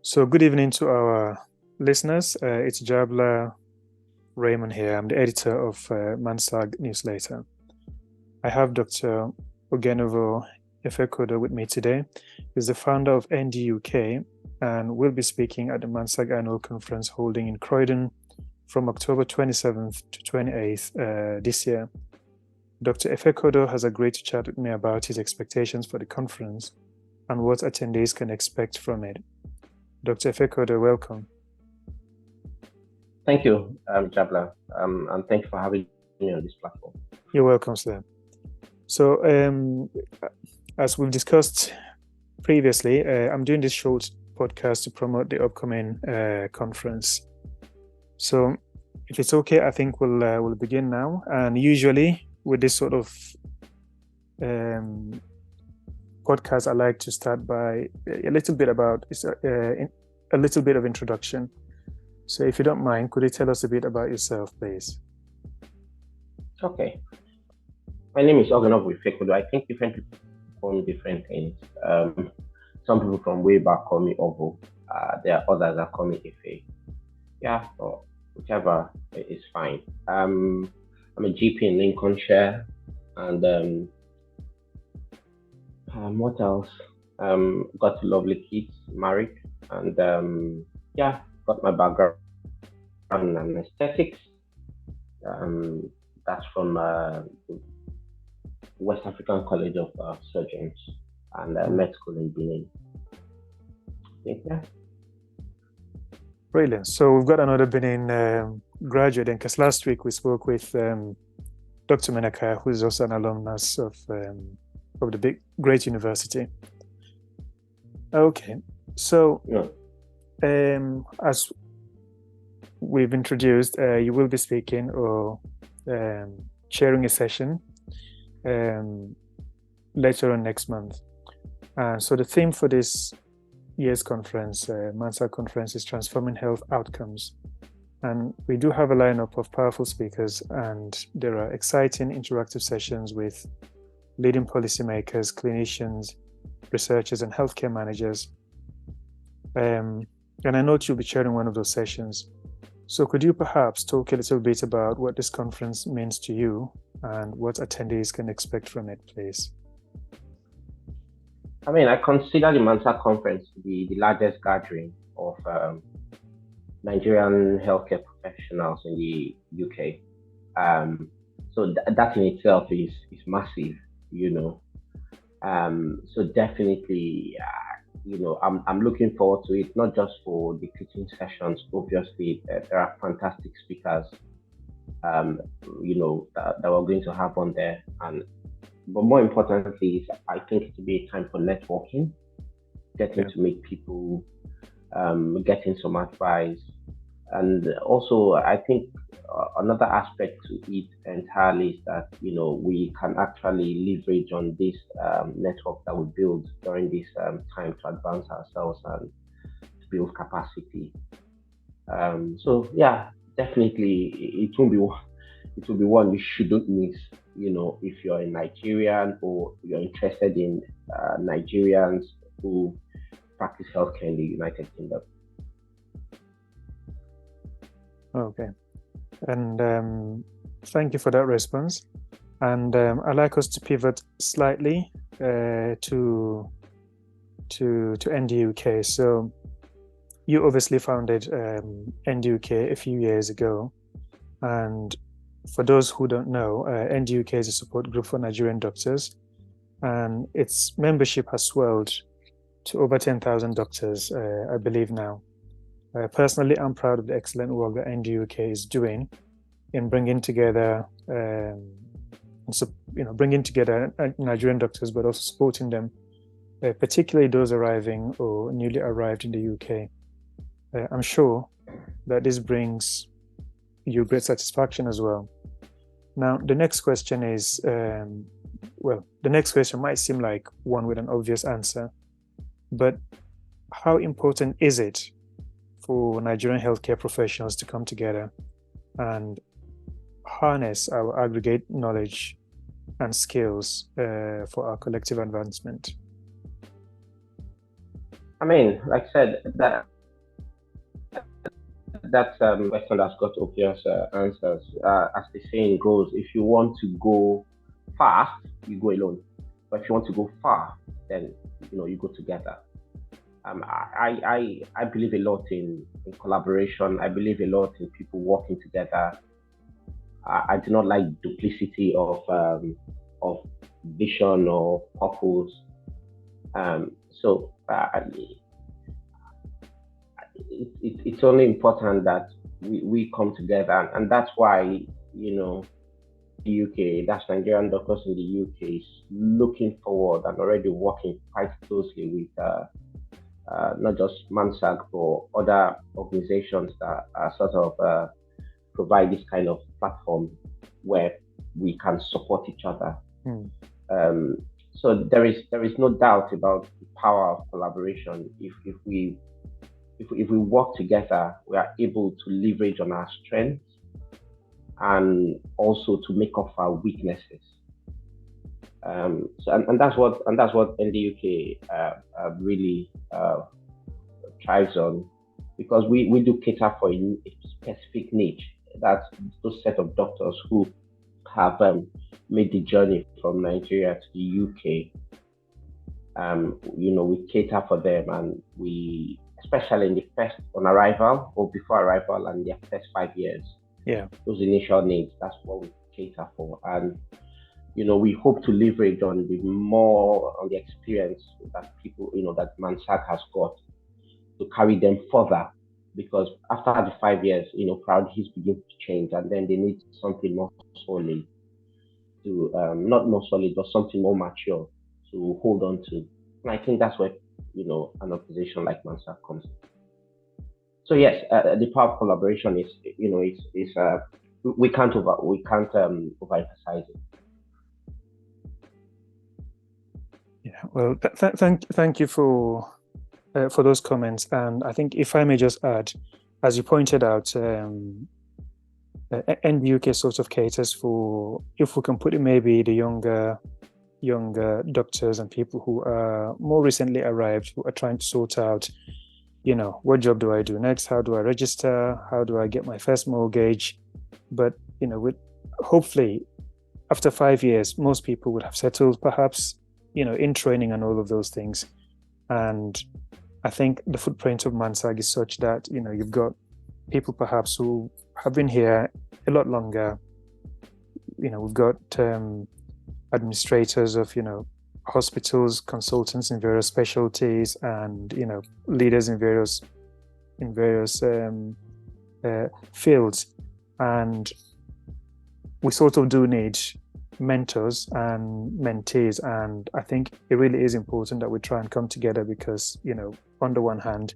So good evening to our listeners. It's Ijabla, Raymond here. I'm the editor of Mansag newsletter. I have Dr. Oghenovo Efekodo with me today. He's the founder of NDUK and will be speaking at the Mansag annual conference holding in Croydon from October 27th to 28th this year. Dr. Efekodo has agreed to chat with me about his expectations for the conference and what attendees can expect from it. Dr. Efekodo, welcome. Thank you, Ijabla, and thank you for having me on this platform. You're welcome, sir. So, as we've discussed previously, I'm doing this short podcast to promote the upcoming conference. So, if it's okay, I think we'll begin now. And usually, with this sort of podcast, I like to start by a little bit of introduction. So if you don't mind, could you tell us a bit about yourself, please? Okay. My name is Oghenovo Efekodo. I think different people call me different things. Some people from way back call me Ovo. There are others that call me Efe. Yeah, so whichever is fine. I'm a GP in Lincolnshire, and what else? Got two lovely kids, married, and got my background in aesthetics. That's from West African College of Surgeons and med school in Benin. Yeah. Brilliant. So we've got another Benin graduate, because last week we spoke with Dr. Menaka, who is also an alumnus of the great university. Okay, so as we've introduced, you will be speaking or chairing a session later on next month. So the theme for this year's conference, Mansag conference, is Transforming Health Outcomes. And we do have a lineup of powerful speakers, and there are exciting interactive sessions with leading policymakers, clinicians, researchers, and healthcare managers. And I know you'll be chairing one of those sessions. So could you perhaps talk a little bit about what this conference means to you and what attendees can expect from it, please? I mean, I consider the Mansag conference to be the largest gathering of Nigerian healthcare professionals in the UK. So that in itself is massive, you know. So definitely, I'm looking forward to it, not just for the teaching sessions. Obviously, there are fantastic speakers, that we're going to have on there. But more importantly, I think it will be a time for networking, getting to meet people, getting some advice. And also, I think another aspect to it entirely is that, we can actually leverage on this network that we build during this time to advance ourselves and to build capacity. Definitely it will be one you shouldn't miss, if you're a Nigerian or you're interested in Nigerians who practice healthcare in the United Kingdom. Okay, and thank you for that response. And I'd like us to pivot slightly to NDUK. So you obviously founded NDUK a few years ago, and for those who don't know, NDUK is a support group for Nigerian doctors, and its membership has swelled to over 10,000 doctors, I believe now. Personally, I'm proud of the excellent work that NDUK is doing in bringing together, Nigerian doctors, but also supporting them, particularly those arriving or newly arrived in the UK. I'm sure that this brings you great satisfaction as well. Now, the next question is, the next question might seem like one with an obvious answer, but how important is it for Nigerian healthcare professionals to come together and harness our aggregate knowledge and skills for our collective advancement? I mean, like I said, that That question that's got obvious answers. As the saying goes, if you want to go fast, you go alone. But if you want to go far, then you go together. I believe a lot in collaboration. I believe a lot in people working together. I do not like duplicity of vision or purpose. So it's only important that we come together, and that's why the UK, that's Nigerian doctors in the UK, is looking forward and already working quite closely with not just Mansag, but other organizations that are sort of provide this kind of platform where we can support each other. So there is no doubt about the power of collaboration. If we work together, we are able to leverage on our strengths and also to make up for our weaknesses. And that's what NDUK really thrives on, because we do cater for a specific niche. That's those set of doctors who have made the journey from Nigeria to the UK. We cater for them, and we, especially in the first on arrival or before arrival and their first 5 years. Yeah. Those initial needs, that's what we cater for. And we hope to leverage on the experience that people, that Mansag has got, to carry them further, because after the 5 years, priorities begin to change, and then they need something more solid to, not more solid, but something more mature to hold on to. And I think that's where, an organization like Mansag comes in. So yes, the power of collaboration is we can't overemphasize it. Yeah. Well, thank you for those comments. And I think if I may just add, as you pointed out, NDUK sort of caters for, if we can put it, maybe the younger doctors and people who are more recently arrived, who are trying to sort out, what job do I do next? How do I register? How do I get my first mortgage? But, hopefully after 5 years, most people would have settled, perhaps, in training and all of those things. And I think the footprint of Mansag is such that, you've got people perhaps who have been here a lot longer. We've got administrators of, hospitals, consultants in various specialties, and leaders in various fields. And we sort of do need mentors and mentees, and I think it really is important that we try and come together, because on the one hand,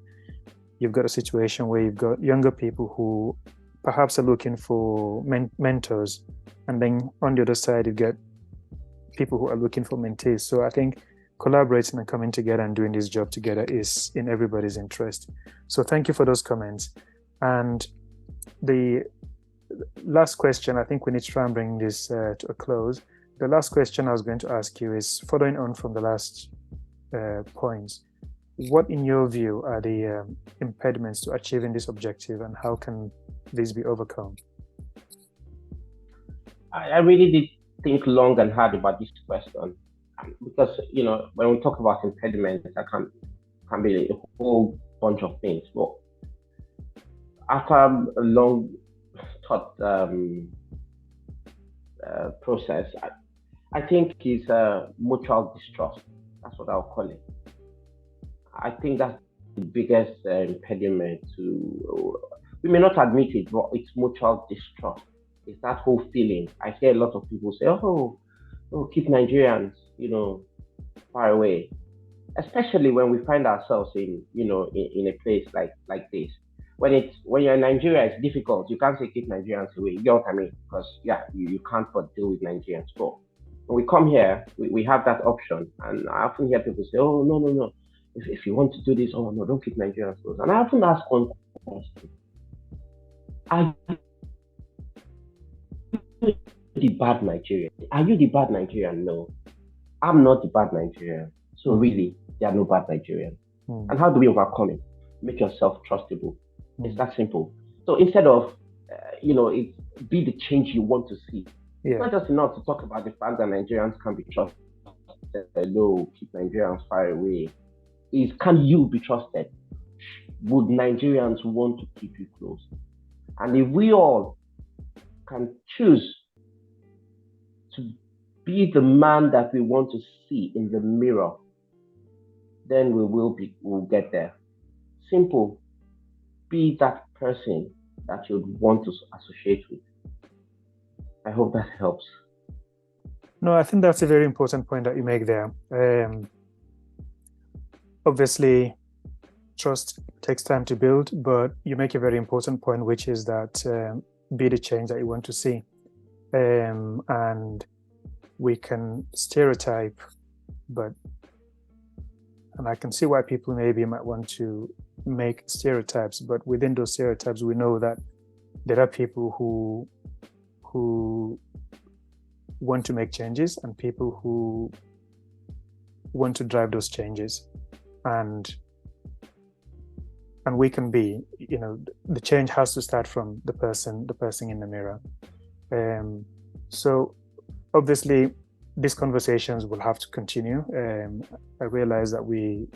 you've got a situation where you've got younger people who perhaps are looking for mentors, and then on the other side you get people who are looking for mentees. So I think collaborating and coming together and doing this job together is in everybody's interest. So thank you for those comments. And the last question, I think we need to try and bring this to a close. The last question I was going to ask you is, following on from the last points, what in your view are the impediments to achieving this objective, and how can these be overcome? I really did think long and hard about this question, because when we talk about impediments, that can be a whole bunch of things. But after a long thought process, I think it's mutual distrust. That's what I'll call it. I think that's the biggest impediment to. We may not admit it, but it's mutual distrust. It's that whole feeling. I hear a lot of people say, "Oh, keep Nigerians, far away." Especially when we find ourselves in a place like this. When you're in Nigeria, it's difficult. You can't say keep Nigerians away. You get what I mean? Because you can't but deal with Nigerians. But when we come here, we have that option. And I often hear people say, "Oh, no. If you want to do this, oh no, don't keep Nigerians close." And I often ask one question: are you the bad Nigerian? Are you the bad Nigerian? No, I'm not the bad Nigerian. So really, there are no bad Nigerians. And how do we overcome it? Make yourself trustable. It's that simple. So instead of, it be the change you want to see. It's Yeah. not just enough to talk about the fact that Nigerians can be trusted. No, keep Nigerians far away. Is can you be trusted? Would Nigerians want to keep you close? And if we all can choose to be the man that we want to see in the mirror, then we'll get there. Simple. Be that person that you'd want to associate with. I hope that helps. No, I think that's a very important point that you make there. Obviously, trust takes time to build, but you make a very important point, which is that be the change that you want to see. And we can stereotype, and I can see why people maybe might want to make stereotypes, but within those stereotypes, we know that there are people who want to make changes and people who want to drive those changes, and we can be, the change has to start from the person in the mirror. So obviously these conversations will have to continue. I realize that we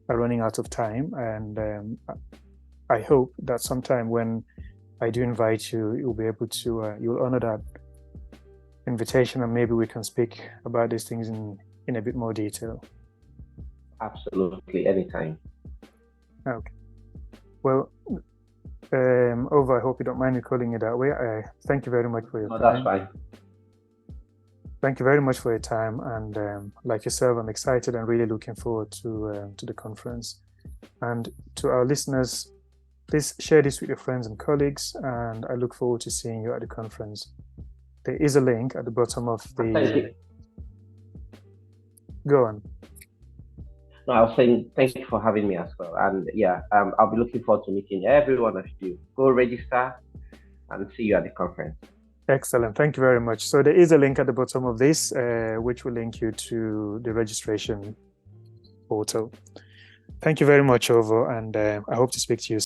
are running out of time, and I hope that sometime when I do invite you, you'll be able to you'll honor that invitation, and maybe we can speak about these things in a bit more detail. Absolutely, anytime. Okay. Well, Ova, I hope you don't mind me calling you that way. Thank you very much for your time. That's fine. Thank you very much for your time, and like yourself, I'm excited and really looking forward to the conference. And to our listeners, please share this with your friends and colleagues, and I look forward to seeing you at the conference. There is a link at the bottom of the... Thank you. Go on. No, I was saying thank you for having me as well. And yeah, I'll be looking forward to meeting every one of you. Go register and see you at the conference. Excellent. Thank you very much. So there is a link at the bottom of this, which will link you to the registration portal. Thank you very much, Ovo, and I hope to speak to you soon.